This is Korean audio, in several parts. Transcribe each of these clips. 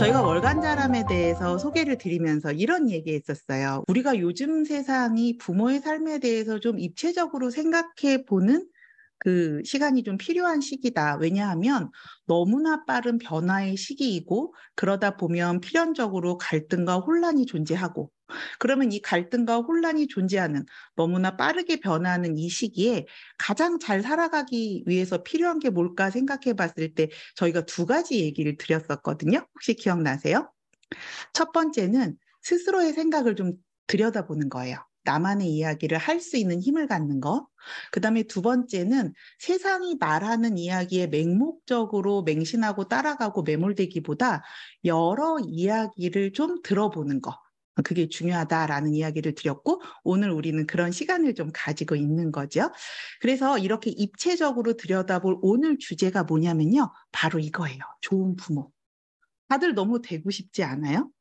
저희가 월간자람에 대해서 소개를 드리면서 이런 얘기했었어요. 우리가 요즘 세상이 부모의 삶에 대해서 좀 입체적으로 생각해 보는 그 시간이 좀 필요한 시기다. 왜냐하면 너무나 빠른 변화의 시기이고 그러다 보면 필연적으로 갈등과 혼란이 존재하고 그러면 이 갈등과 혼란이 존재하는 너무나 빠르게 변하는 이 시기에 가장 잘 살아가기 위해서 필요한 게 뭘까 생각해 봤을 때 저희가 두 가지 얘기를 드렸었거든요. 혹시 기억나세요? 첫 번째는 스스로의 생각을 좀 들여다보는 거예요. 나만의 이야기를 할 수 있는 힘을 갖는 거. 그 다음에 두 번째는 세상이 말하는 이야기에 맹목적으로 맹신하고 따라가고 매몰되기보다 여러 이야기를 좀 들어보는 거. 그게 중요하다라는 이야기를 드렸고, 오늘 우리는 그런 시간을 좀 가지고 있는 거죠. 그래서 이렇게 입체적으로 들여다볼 오늘 주제가 뭐냐면요. 바로 이거예요. 좋은 부모. 다들 너무 되고 싶지 않아요?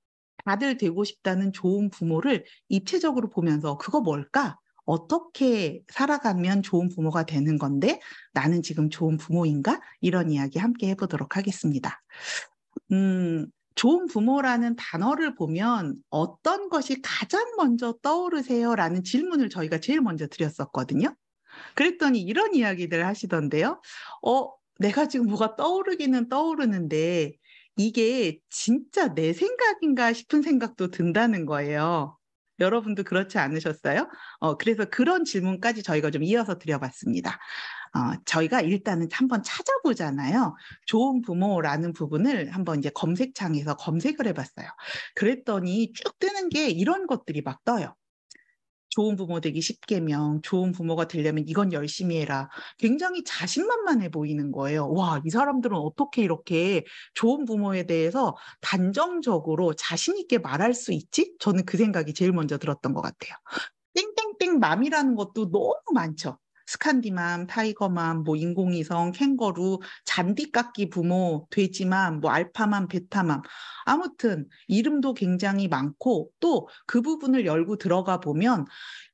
다들 되고 싶다는 좋은 부모를 입체적으로 보면서 그거 뭘까? 어떻게 살아가면 좋은 부모가 되는 건데 나는 지금 좋은 부모인가? 이런 이야기 함께 해보도록 하겠습니다. 좋은 부모라는 단어를 보면 어떤 것이 가장 먼저 떠오르세요? 라는 질문을 저희가 제일 먼저 드렸었거든요. 그랬더니 이런 이야기들 하시던데요. 내가 지금 뭐가 떠오르기는 떠오르는데 이게 진짜 내 생각인가 싶은 생각도 든다는 거예요. 여러분도 그렇지 않으셨어요? 그래서 그런 질문까지 저희가 좀 이어서 드려봤습니다. 저희가 일단은 한번 찾아보잖아요. 좋은 부모라는 부분을 한번 이제 검색창에서 검색을 해봤어요. 그랬더니 쭉 뜨는 게 이런 것들이 막 떠요. 좋은 부모 되기 10계명, 좋은 부모가 되려면 이건 열심히 해라. 굉장히 자신만만해 보이는 거예요. 와, 이 사람들은 어떻게 이렇게 좋은 부모에 대해서 단정적으로 자신 있게 말할 수 있지? 저는 그 생각이 제일 먼저 들었던 것 같아요. 땡땡땡 맘이라는 것도 너무 많죠. 스칸디맘, 타이거맘, 뭐 인공위성, 캥거루, 잔디깎기 부모, 돼지맘, 뭐 알파맘, 베타맘. 아무튼 이름도 굉장히 많고 또 그 부분을 열고 들어가 보면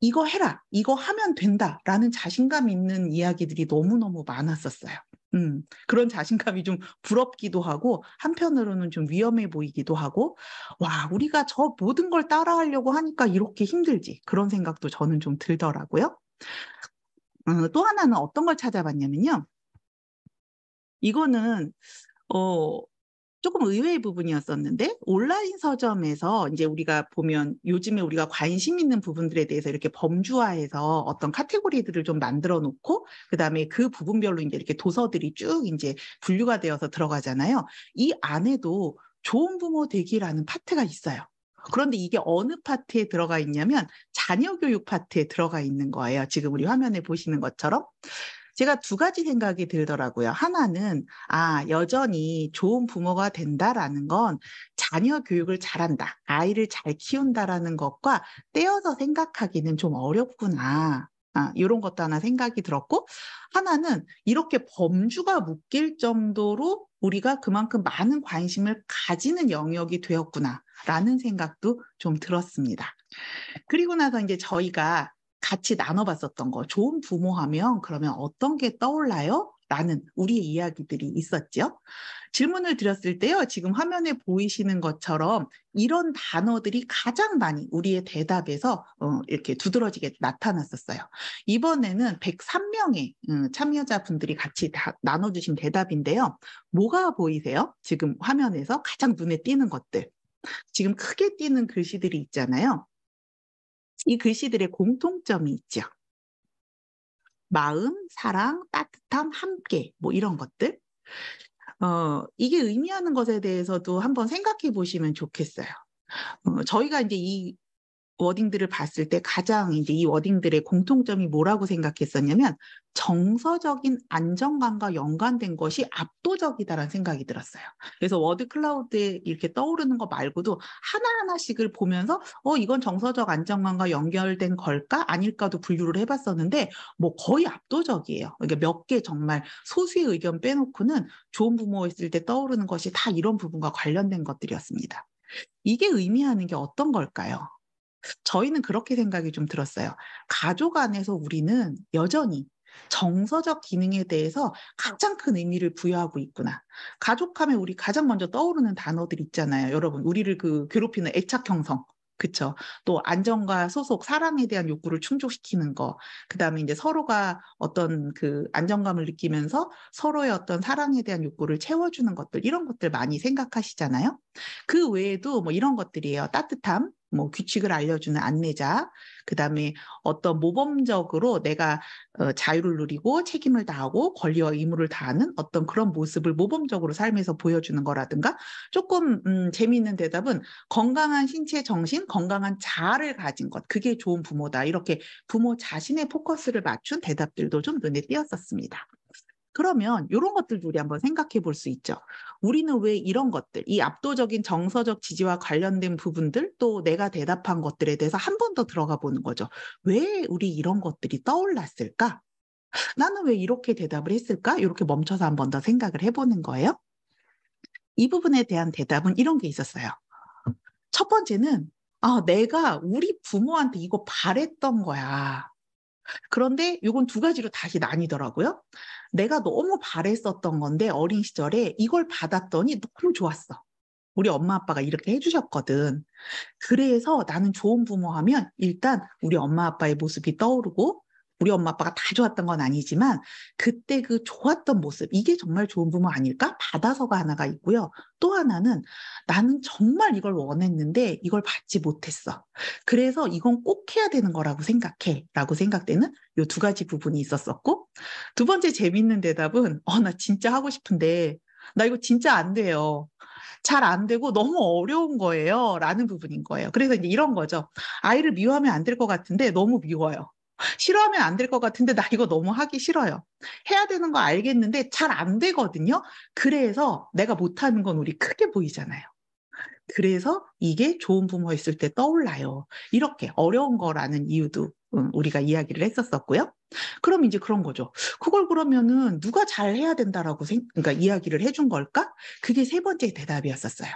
이거 해라, 이거 하면 된다라는 자신감 있는 이야기들이 너무너무 많았었어요. 그런 자신감이 좀 부럽기도 하고 한편으로는 좀 위험해 보이기도 하고 와, 우리가 저 모든 걸 따라하려고 하니까 이렇게 힘들지. 그런 생각도 저는 좀 들더라고요. 또 하나는 어떤 걸 찾아봤냐면요. 이거는, 어, 조금 의외의 부분이었었는데, 온라인 서점에서 이제 우리가 보면 요즘에 우리가 관심 있는 부분들에 대해서 이렇게 범주화해서 어떤 카테고리들을 좀 만들어 놓고, 그 다음에 그 부분별로 이제 이렇게 도서들이 쭉 이제 분류가 되어서 들어가잖아요. 이 안에도 좋은 부모 되기라는 파트가 있어요. 그런데 이게 어느 파트에 들어가 있냐면 자녀 교육 파트에 들어가 있는 거예요. 지금 우리 화면에 보시는 것처럼. 제가 두 가지 생각이 들더라고요. 하나는, 여전히 좋은 부모가 된다라는 건 자녀 교육을 잘한다, 아이를 잘 키운다라는 것과 떼어서 생각하기는 좀 어렵구나. 이런 것도 하나 생각이 들었고, 하나는 이렇게 범주가 묶일 정도로 우리가 그만큼 많은 관심을 가지는 영역이 되었구나라는 생각도 좀 들었습니다. 그리고 나서 이제 저희가 같이 나눠봤었던 거, 좋은 부모 하면 그러면 어떤 게 떠올라요? 라는 우리의 이야기들이 있었죠. 질문을 드렸을 때요, 지금 화면에 보이시는 것처럼 이런 단어들이 가장 많이 우리의 대답에서 이렇게 두드러지게 나타났었어요. 이번에는 103명의 참여자분들이 같이 나눠주신 대답인데요. 뭐가 보이세요? 지금 화면에서 가장 눈에 띄는 것들. 지금 크게 띄는 글씨들이 있잖아요. 이 글씨들의 공통점이 있죠. 마음, 사랑, 따뜻함, 함께, 뭐 이런 것들. 이게 의미하는 것에 대해서도 한번 생각해 보시면 좋겠어요. 저희가 이제 이 워딩들을 봤을 때 가장 이제 이 워딩들의 공통점이 뭐라고 생각했었냐면 정서적인 안정감과 연관된 것이 압도적이다라는 생각이 들었어요. 그래서 워드 클라우드에 이렇게 떠오르는 거 말고도 하나하나씩을 보면서 이건 정서적 안정감과 연결된 걸까? 아닐까도 분류를 해봤었는데 뭐 거의 압도적이에요. 그러니까 몇 개 정말 소수의 의견 빼놓고는 좋은 부모였을 때 떠오르는 것이 다 이런 부분과 관련된 것들이었습니다. 이게 의미하는 게 어떤 걸까요? 저희는 그렇게 생각이 좀 들었어요. 가족 안에서 우리는 여전히 정서적 기능에 대해서 가장 큰 의미를 부여하고 있구나. 가족하면 우리 가장 먼저 떠오르는 단어들 있잖아요. 여러분, 우리를 괴롭히는 애착 형성. 그쵸. 또 안정과 소속, 사랑에 대한 욕구를 충족시키는 거. 그다음에 이제 서로가 어떤 그 안정감을 느끼면서 서로의 어떤 사랑에 대한 욕구를 채워주는 것들, 이런 것들 많이 생각하시잖아요. 그 외에도 뭐 이런 것들이에요. 따뜻함, 뭐 규칙을 알려주는 안내자, 그다음에 어떤 모범적으로 내가 자유를 누리고 책임을 다하고 권리와 의무를 다하는 어떤 그런 모습을 모범적으로 삶에서 보여주는 거라든가, 조금 재미있는 대답은 건강한 신체, 정신, 건강한 자아를 가진 것, 그게 좋은 부모다. 이렇게 부모 자신의 포커스를 맞춘 대답들도 좀 눈에 띄었었습니다. 그러면 이런 것들도 우리 한번 생각해 볼 수 있죠. 우리는 왜 이런 것들, 이 압도적인 정서적 지지와 관련된 부분들, 또 내가 대답한 것들에 대해서 한 번 더 들어가 보는 거죠. 왜 우리 이런 것들이 떠올랐을까? 나는 왜 이렇게 대답을 했을까? 이렇게 멈춰서 한 번 더 생각을 해보는 거예요. 이 부분에 대한 대답은 이런 게 있었어요. 첫 번째는, 내가 우리 부모한테 이거 바랬던 거야. 그런데 이건 두 가지로 다시 나뉘더라고요. 내가 너무 바랬었던 건데 어린 시절에 이걸 받았더니 너무 좋았어. 우리 엄마 아빠가 이렇게 해주셨거든. 그래서 나는 좋은 부모 하면 일단 우리 엄마 아빠의 모습이 떠오르고, 우리 엄마 아빠가 다 좋았던 건 아니지만 그때 그 좋았던 모습, 이게 정말 좋은 부모 아닐까? 받아서가 하나가 있고요. 또 하나는 나는 정말 이걸 원했는데 이걸 받지 못했어. 그래서 이건 꼭 해야 되는 거라고 생각해. 라고 생각되는 이 두 가지 부분이 있었었고, 두 번째 재밌는 대답은 나 진짜 하고 싶은데 나 이거 진짜 안 돼요. 잘 안 되고 너무 어려운 거예요. 라는 부분인 거예요. 그래서 이제 이런 거죠. 아이를 미워하면 안 될 것 같은데 너무 미워요. 싫어하면 안 될 것 같은데 나 이거 너무 하기 싫어요. 해야 되는 거 알겠는데 잘 안 되거든요. 그래서 내가 못하는 건 우리 크게 보이잖아요. 그래서 이게 좋은 부모였을 때 떠올라요. 이렇게 어려운 거라는 이유도 우리가 이야기를 했었었고요. 그럼 이제 그런 거죠. 그걸 그러면은 누가 잘 해야 된다라고 그러니까 이야기를 해준 걸까? 그게 세 번째 대답이었었어요.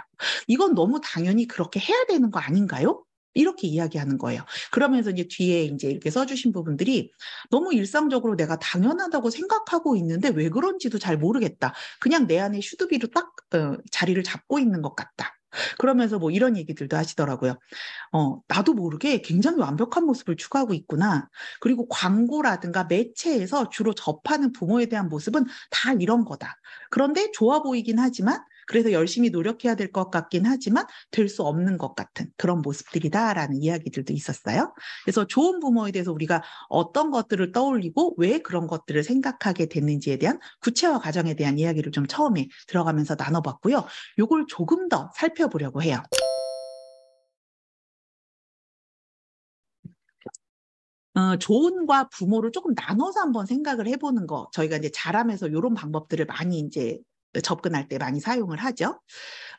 이건 너무 당연히 그렇게 해야 되는 거 아닌가요? 이렇게 이야기하는 거예요. 그러면서 이제 뒤에 이제 이렇게 써주신 부분들이 너무 일상적으로 내가 당연하다고 생각하고 있는데 왜 그런지도 잘 모르겠다. 그냥 내 안에 슈드비로 딱 자리를 잡고 있는 것 같다. 그러면서 뭐 이런 얘기들도 하시더라고요. 나도 모르게 굉장히 완벽한 모습을 추구하고 있구나. 그리고 광고라든가 매체에서 주로 접하는 부모에 대한 모습은 다 이런 거다. 그런데 좋아 보이긴 하지만, 그래서 열심히 노력해야 될 것 같긴 하지만 될 수 없는 것 같은 그런 모습들이다라는 이야기들도 있었어요. 그래서 좋은 부모에 대해서 우리가 어떤 것들을 떠올리고 왜 그런 것들을 생각하게 됐는지에 대한 구체화 과정에 대한 이야기를 좀 처음에 들어가면서 나눠봤고요. 요걸 조금 더 살펴보려고 해요. 조언과 부모를 조금 나눠서 한번 생각을 해보는 거. 저희가 이제 자라면서 이런 방법들을 많이 이제 접근할 때 많이 사용을 하죠.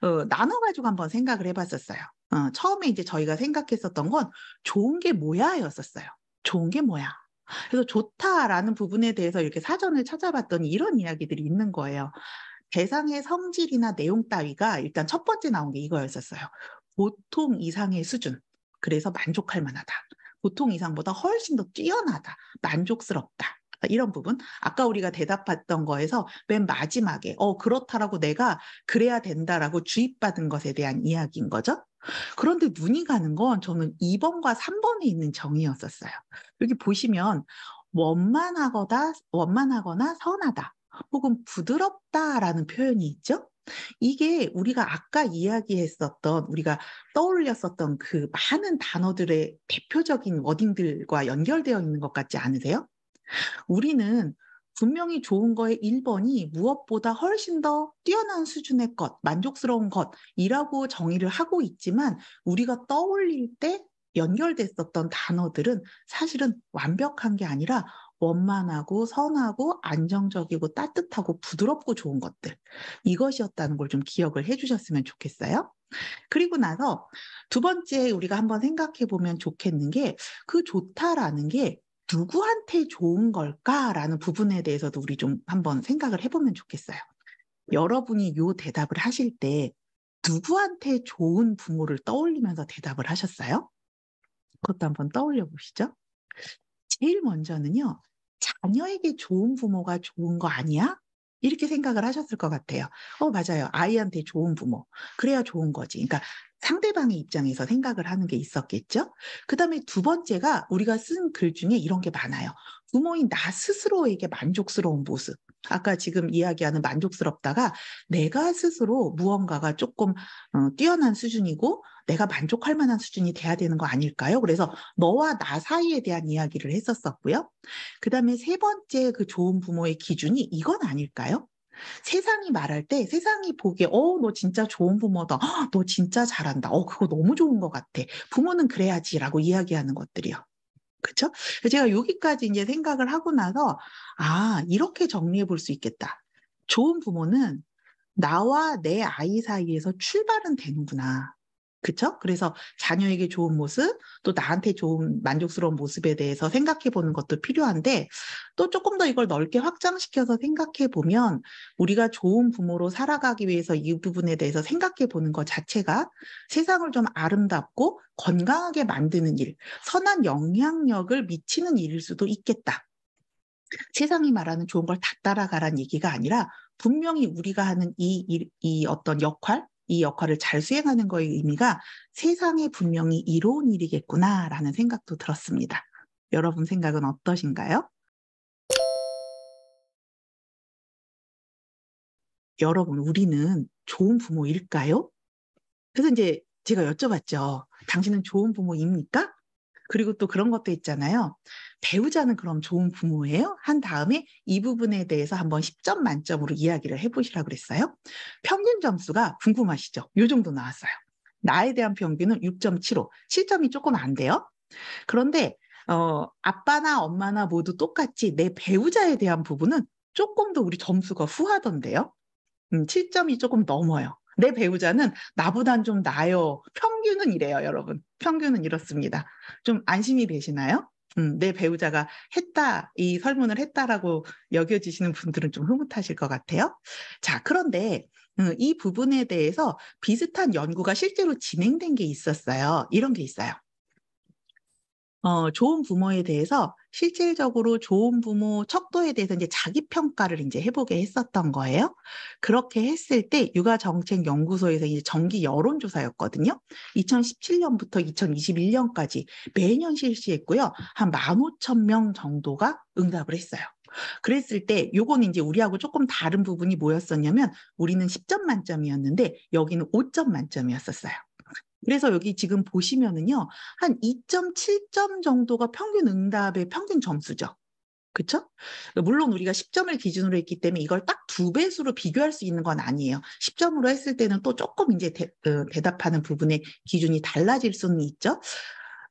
나눠가지고 한번 생각을 해봤었어요. 처음에 이제 저희가 생각했었던 건 좋은 게 뭐야 였었어요. 좋은 게 뭐야. 그래서 좋다라는 부분에 대해서 이렇게 사전을 찾아봤더니 이런 이야기들이 있는 거예요. 대상의 성질이나 내용 따위가 일단 첫 번째 나온 게 이거였었어요. 보통 이상의 수준. 그래서 만족할 만하다. 보통 이상보다 훨씬 더 뛰어나다. 만족스럽다. 이런 부분. 아까 우리가 대답했던 거에서 맨 마지막에 그렇다라고 내가 그래야 된다라고 주입받은 것에 대한 이야기인 거죠. 그런데 눈이 가는 건 저는 2번과 3번에 있는 정의였었어요. 여기 보시면 원만하거나 선하다. 혹은 부드럽다라는 표현이 있죠. 이게 우리가 아까 이야기했었던, 우리가 떠올렸었던 그 많은 단어들의 대표적인 워딩들과 연결되어 있는 것 같지 않으세요? 우리는 분명히 좋은 거의 1번이 무엇보다 훨씬 더 뛰어난 수준의 것, 만족스러운 것이라고 정의를 하고 있지만, 우리가 떠올릴 때 연결됐었던 단어들은 사실은 완벽한 게 아니라 원만하고 선하고 안정적이고 따뜻하고 부드럽고 좋은 것들, 이것이었다는 걸 좀 기억을 해주셨으면 좋겠어요. 그리고 나서 두 번째 우리가 한번 생각해 보면 좋겠는 게, 그 좋다라는 게 누구한테 좋은 걸까라는 부분에 대해서도 우리 좀 한번 생각을 해보면 좋겠어요. 여러분이 요 대답을 하실 때 누구한테 좋은 부모를 떠올리면서 대답을 하셨어요? 그것도 한번 떠올려 보시죠. 제일 먼저는요, 자녀에게 좋은 부모가 좋은 거 아니야? 이렇게 생각을 하셨을 것 같아요. 맞아요. 아이한테 좋은 부모. 그래야 좋은 거지. 그러니까 상대방의 입장에서 생각을 하는 게 있었겠죠? 그다음에 두 번째가 우리가 쓴 글 중에 이런 게 많아요. 부모인 나 스스로에게 만족스러운 모습. 아까 지금 이야기하는 만족스럽다가 내가 스스로 무언가가 조금 뛰어난 수준이고 내가 만족할 만한 수준이 돼야 되는 거 아닐까요? 그래서 너와 나 사이에 대한 이야기를 했었었고요. 그다음에 세 번째 그 좋은 부모의 기준이 이건 아닐까요? 세상이 말할 때 세상이 보기에 너 진짜 좋은 부모다. 헉, 너 진짜 잘한다. 그거 너무 좋은 것 같아. 부모는 그래야지라고 이야기하는 것들이요. 그쵸? 제가 여기까지 이제 생각을 하고 나서 이렇게 정리해 볼 수 있겠다. 좋은 부모는 나와 내 아이 사이에서 출발은 되는구나. 그쵸? 그래서 자녀에게 좋은 모습, 또 나한테 좋은 만족스러운 모습에 대해서 생각해 보는 것도 필요한데, 또 조금 더 이걸 넓게 확장시켜서 생각해 보면, 우리가 좋은 부모로 살아가기 위해서 이 부분에 대해서 생각해 보는 것 자체가 세상을 좀 아름답고 건강하게 만드는 일, 선한 영향력을 미치는 일일 수도 있겠다. 세상이 말하는 좋은 걸 다 따라가란 얘기가 아니라 분명히 우리가 하는 이 어떤 이 역할을 잘 수행하는 거의 의미가 세상에 분명히 이로운 일이겠구나라는 생각도 들었습니다. 여러분 생각은 어떠신가요? 여러분, 우리는 좋은 부모일까요? 그래서 이제 제가 여쭤봤죠. 당신은 좋은 부모입니까? 그리고 또 그런 것도 있잖아요. 배우자는 그럼 좋은 부모예요? 한 다음에 이 부분에 대해서 한번 10점 만점으로 이야기를 해보시라 그랬어요. 평균 점수가 궁금하시죠? 요 정도 나왔어요. 나에 대한 평균은 6.75, 7점이 조금 안 돼요. 그런데 아빠나 엄마나 모두 똑같이 내 배우자에 대한 부분은 조금 더 우리 점수가 후하던데요. 7점이 조금 넘어요. 내 배우자는 나보단 좀 나아요. 평균은 이래요, 여러분. 평균은 이렇습니다. 좀 안심이 되시나요? 내 배우자가 했다, 이 설문을 했다라고 여겨지시는 분들은 좀 흐뭇하실 것 같아요. 자, 그런데 이 부분에 대해서 비슷한 연구가 실제로 진행된 게 있었어요. 이런 게 있어요. 좋은 부모에 대해서 실질적으로 좋은 부모 척도에 대해서 이제 자기 평가를 이제 해보게 했었던 거예요. 그렇게 했을 때 육아정책연구소에서 이제 정기 여론조사였거든요. 2017년부터 2021년까지 매년 실시했고요. 한 15,000명 정도가 응답을 했어요. 그랬을 때 요거는 이제 우리하고 조금 다른 부분이 뭐였었냐면 우리는 10점 만점이었는데 여기는 5점 만점이었었어요. 그래서 여기 지금 보시면은요, 한 2.7점 정도가 평균 응답의 평균 점수죠. 그쵸? 물론 우리가 10점을 기준으로 했기 때문에 이걸 딱 두 배수로 비교할 수 있는 건 아니에요. 10점으로 했을 때는 또 조금 이제 대답하는 부분의 기준이 달라질 수는 있죠.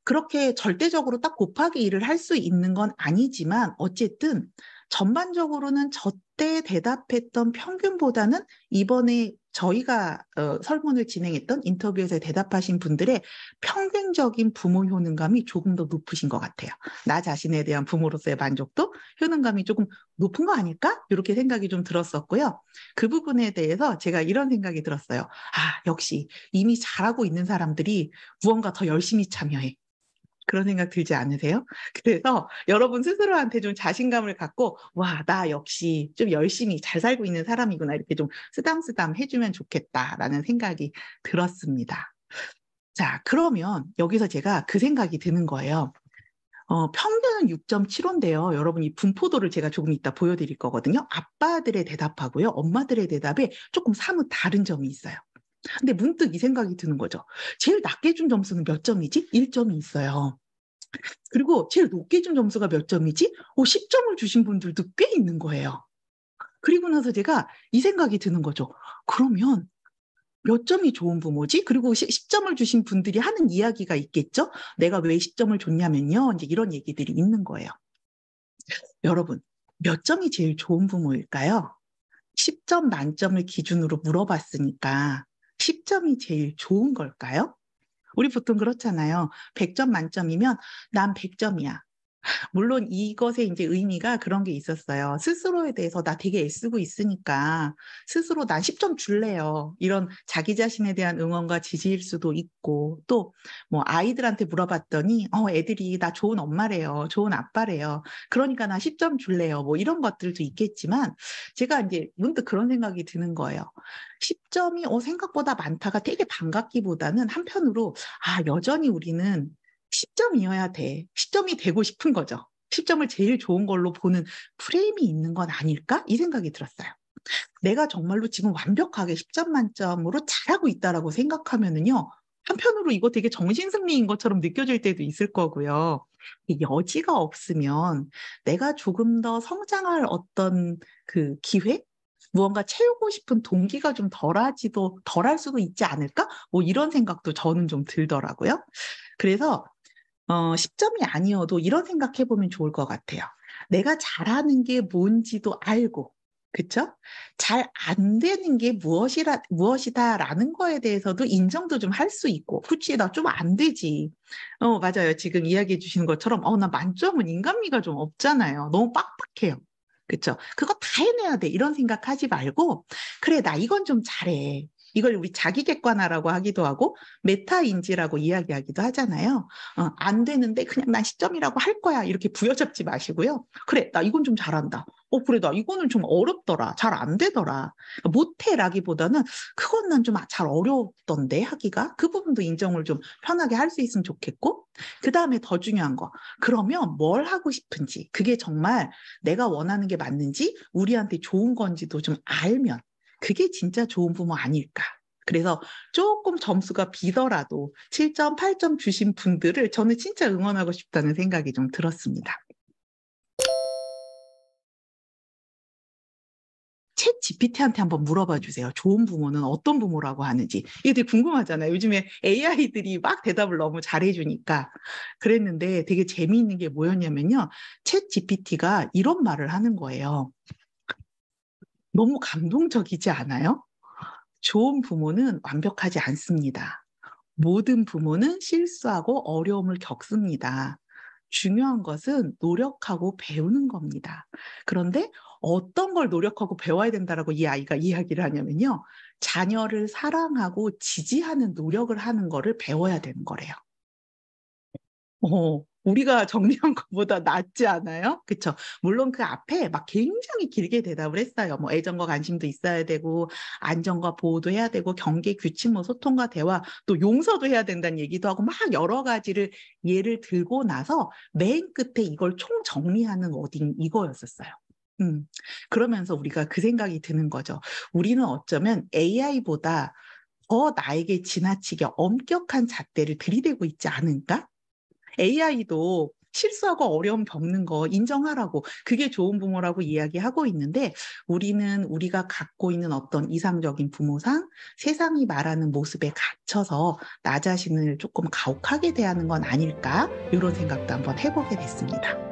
그렇게 절대적으로 딱 곱하기 1을 할 수 있는 건 아니지만 어쨌든 전반적으로는 저때 대답했던 평균보다는 이번에 저희가 설문을 진행했던 인터뷰에서 대답하신 분들의 평균적인 부모 효능감이 조금 더 높으신 것 같아요. 나 자신에 대한 부모로서의 만족도, 효능감이 조금 높은 거 아닐까? 이렇게 생각이 좀 들었었고요. 그 부분에 대해서 제가 이런 생각이 들었어요. 역시 이미 잘하고 있는 사람들이 무언가 더 열심히 참여해. 그런 생각 들지 않으세요? 그래서 여러분 스스로한테 좀 자신감을 갖고, 나 역시 좀 열심히 잘 살고 있는 사람이구나. 이렇게 좀 쓰담쓰담 해주면 좋겠다라는 생각이 들었습니다. 자, 그러면 여기서 제가 그 생각이 드는 거예요. 평균은 6.75인데요. 여러분 이 분포도를 제가 조금 이따 보여드릴 거거든요. 아빠들의 대답하고요. 엄마들의 대답에 조금 사뭇 다른 점이 있어요. 근데 문득 이 생각이 드는 거죠. 제일 낮게 준 점수는 몇 점이지? 1점이 있어요. 그리고 제일 높게 준 점수가 몇 점이지? 10점을 주신 분들도 꽤 있는 거예요. 그리고 나서 제가 이 생각이 드는 거죠. 그러면 몇 점이 좋은 부모지? 그리고 10점을 주신 분들이 하는 이야기가 있겠죠? 내가 왜 10점을 줬냐면요. 이제 이런 얘기들이 있는 거예요. 여러분, 몇 점이 제일 좋은 부모일까요? 10점 만점을 기준으로 물어봤으니까 10점이 제일 좋은 걸까요? 우리 보통 그렇잖아요. 100점 만점이면 난 100점이야. 물론 이것의 이제 의미가 그런 게 있었어요. 스스로에 대해서 나 되게 애쓰고 있으니까 스스로 난 10점 줄래요. 이런 자기 자신에 대한 응원과 지지일 수도 있고, 또 뭐 아이들한테 물어봤더니 애들이 나 좋은 엄마래요. 좋은 아빠래요. 그러니까 나 10점 줄래요. 뭐 이런 것들도 있겠지만 제가 이제 문득 그런 생각이 드는 거예요. 10점이 생각보다 많다가 되게 반갑기보다는 한편으로 여전히 우리는 10점이어야 돼. 10점이 되고 싶은 거죠. 10점을 제일 좋은 걸로 보는 프레임이 있는 건 아닐까? 이 생각이 들었어요. 내가 정말로 지금 완벽하게 10점 만점으로 잘하고 있다라고 생각하면은요, 한편으로 이거 되게 정신승리인 것처럼 느껴질 때도 있을 거고요. 이 여지가 없으면 내가 조금 더 성장할 어떤 그 기회? 무언가 채우고 싶은 동기가 좀 덜할 수도 있지 않을까? 뭐 이런 생각도 저는 좀 들더라고요. 그래서 10점이 아니어도 이런 생각해보면 좋을 것 같아요. 내가 잘하는 게 뭔지도 알고, 그쵸? 잘 안 되는 게 무엇이다라는 거에 대해서도 인정도 좀 할 수 있고, 그치, 나 좀 안 되지. 맞아요. 지금 이야기해 주시는 것처럼, 나 만점은 인간미가 좀 없잖아요. 너무 빡빡해요. 그쵸? 그거 다 해내야 돼. 이런 생각하지 말고, 그래, 나 이건 좀 잘해. 이걸 우리 자기 객관화라고 하기도 하고, 메타인지라고 이야기하기도 하잖아요. 안 되는데 그냥 난 시점이라고 할 거야. 이렇게 부여잡지 마시고요. 그래, 나 이건 좀 잘한다. 그래, 나 이거는 좀 어렵더라. 잘 안 되더라. 못해라기보다는 그건 난 좀 잘 어려웠던데 하기가 그 부분도 인정을 좀 편하게 할 수 있으면 좋겠고 그 다음에 더 중요한 거 그러면 뭘 하고 싶은지 그게 정말 내가 원하는 게 맞는지 우리한테 좋은 건지도 좀 알면 그게 진짜 좋은 부모 아닐까. 그래서 조금 점수가 비더라도 7점, 8점 주신 분들을 저는 진짜 응원하고 싶다는 생각이 좀 들었습니다. 챗 GPT한테 한번 물어봐 주세요. 좋은 부모는 어떤 부모라고 하는지. 이게 되게 궁금하잖아요. 요즘에 AI들이 막 대답을 너무 잘해주니까. 그랬는데 되게 재미있는 게 뭐였냐면요. 챗 GPT가 이런 말을 하는 거예요. 너무 감동적이지 않아요? 좋은 부모는 완벽하지 않습니다. 모든 부모는 실수하고 어려움을 겪습니다. 중요한 것은 노력하고 배우는 겁니다. 그런데 어떤 걸 노력하고 배워야 된다라고 이 아이가 이야기를 하냐면요. 자녀를 사랑하고 지지하는 노력을 하는 거를 배워야 되는 거래요. 우리가 정리한 것보다 낫지 않아요? 그쵸? 물론 그 앞에 막 굉장히 길게 대답을 했어요. 뭐 애정과 관심도 있어야 되고, 안정과 보호도 해야 되고, 경계, 규칙, 뭐 소통과 대화, 또 용서도 해야 된다는 얘기도 하고, 막 여러 가지를 예를 들고 나서 맨 끝에 이걸 총 정리하는 워딩 이거였었어요. 그러면서 우리가 그 생각이 드는 거죠. 우리는 어쩌면 AI보다 더 나에게 지나치게 엄격한 잣대를 들이대고 있지 않은가? AI도 실수하고 어려움 겪는 거 인정하라고 그게 좋은 부모라고 이야기하고 있는데 우리는 우리가 갖고 있는 어떤 이상적인 부모상 세상이 말하는 모습에 갇혀서 나 자신을 조금 가혹하게 대하는 건 아닐까 이런 생각도 한번 해보게 됐습니다.